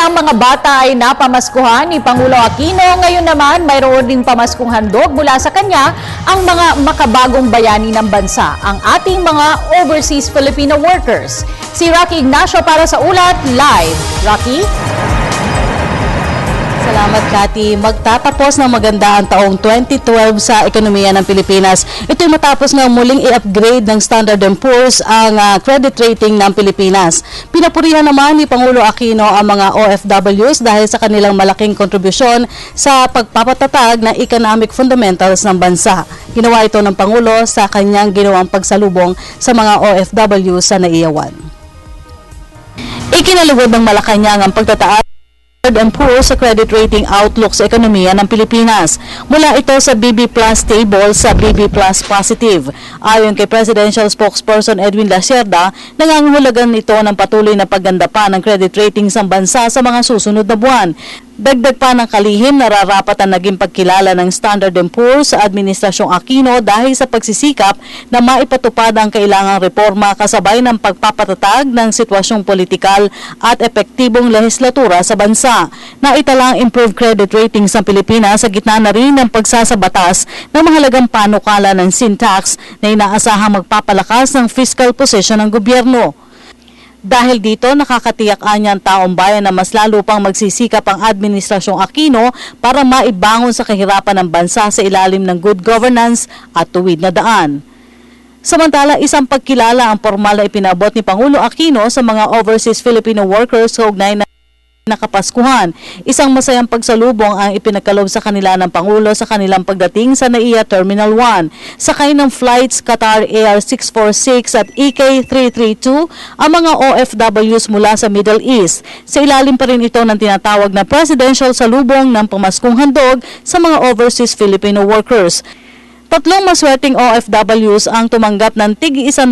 ang mga bata ay napamaskuhan ni Pangulo Aquino, ngayon naman mayroon ding pamaskong handog mula sa kanya ang mga makabagong bayani ng bansa, ang ating mga overseas Filipino workers. Si Rocky Ignacio para sa ulat live. Rocky? Salamat, Cathy. Magtatapos ng maganda ang taong 2012 sa ekonomiya ng Pilipinas. Ito'y matapos nga muling i-upgrade ng Standard & Poor's ang credit rating ng Pilipinas. Pinapurihan naman ni Pangulo Aquino ang mga OFWs dahil sa kanilang malaking kontribusyon sa pagpapatatag ng economic fundamentals ng bansa. Ginawa ito ng Pangulo sa kanyang ginawang pagsalubong sa mga OFWs sa Naiyawan. Ikinalugod ng Malacanang ang pagtataas Standard & Poor's sa credit rating outlook sa ekonomiya ng Pilipinas. Mula ito sa BB Plus table sa BB Plus positive. Ayon kay Presidential Spokesperson Edwin Lacerda, nangangahulugan ito ng patuloy na pagganda pa ng credit ratings ng bansa sa mga susunod na buwan. Dagdag pa ng kalihim, nararapat ang naging pagkilala ng Standard & Poor's sa Administrasyong Aquino dahil sa pagsisikap na maipatupad ang kailangang reforma kasabay ng pagpapatatag ng sitwasyong politikal at epektibong lehislatura sa bansa. Naitalang improved credit ratings ng Pilipinas sa gitna na rin ng pagsasabatas ng mahalagang panukala ng sin tax na inaasahang magpapalakas ng fiscal position ng gobyerno. Dahil dito, nakakatiyak ang taong bayan na mas lalo pang magsisikap ang Administrasyong Aquino para maibangon sa kahirapan ng bansa sa ilalim ng good governance at tuwid na daan. Samantala, isang pagkilala ang formal na ipinabot ni Pangulo Aquino sa mga overseas Filipino workers sa ugnay na nakapaskuhan. Isang masayang pagsalubong ang ipinagkaloob sa kanila ng Pangulo sa kanilang pagdating sa NAIA Terminal 1. Sakay ng flights Qatar Air 646 at EK332 ang mga OFWs mula sa Middle East. Sa ilalim pa rin ito ng tinatawag na presidential salubong ng pamaskong handog sa mga overseas Filipino workers. Tatlong maswerteng OFWs ang tumanggap ng tig-100,000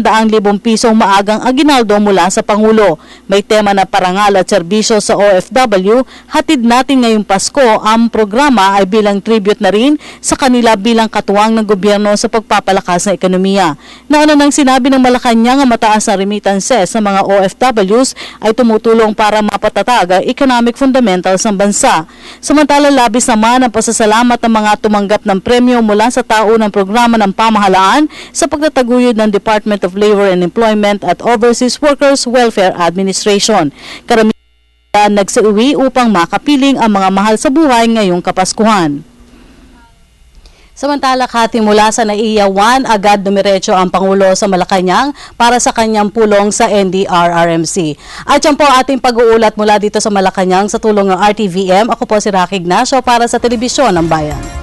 pisong maagang aginaldo mula sa Pangulo. May tema na parangal at serbisyo sa OFW, hatid natin ngayong Pasko. Ang programa ay bilang tribute na rin sa kanila bilang katuwang ng gobyerno sa pagpapalakas ng ekonomiya. Nauna nang sinabi ng Malacanang ang mataas na remittances sa mga OFWs ay tumutulong para mapatatag ang economic fundamentals ng bansa. Samantala, labis naman ang pasasalamat ng mga tumanggap ng premyo mula sa tao ng programa ng pamahalaan sa pagtataguyod ng Department of Labor and Employment at Overseas Workers Welfare Administration. Karamihan nagsauwi upang makapiling ang mga mahal sa buhay ngayong Kapaskuhan. Samantala, Cathy, mula sa NAIA 1, agad dumiretso ang Pangulo sa Malacanang para sa kanyang pulong sa NDRRMC. At yan po ating pag-uulat mula dito sa Malacanang sa tulong ng RTVM. Ako po si Rocky Ignacio para sa Telebisyon ng Bayan.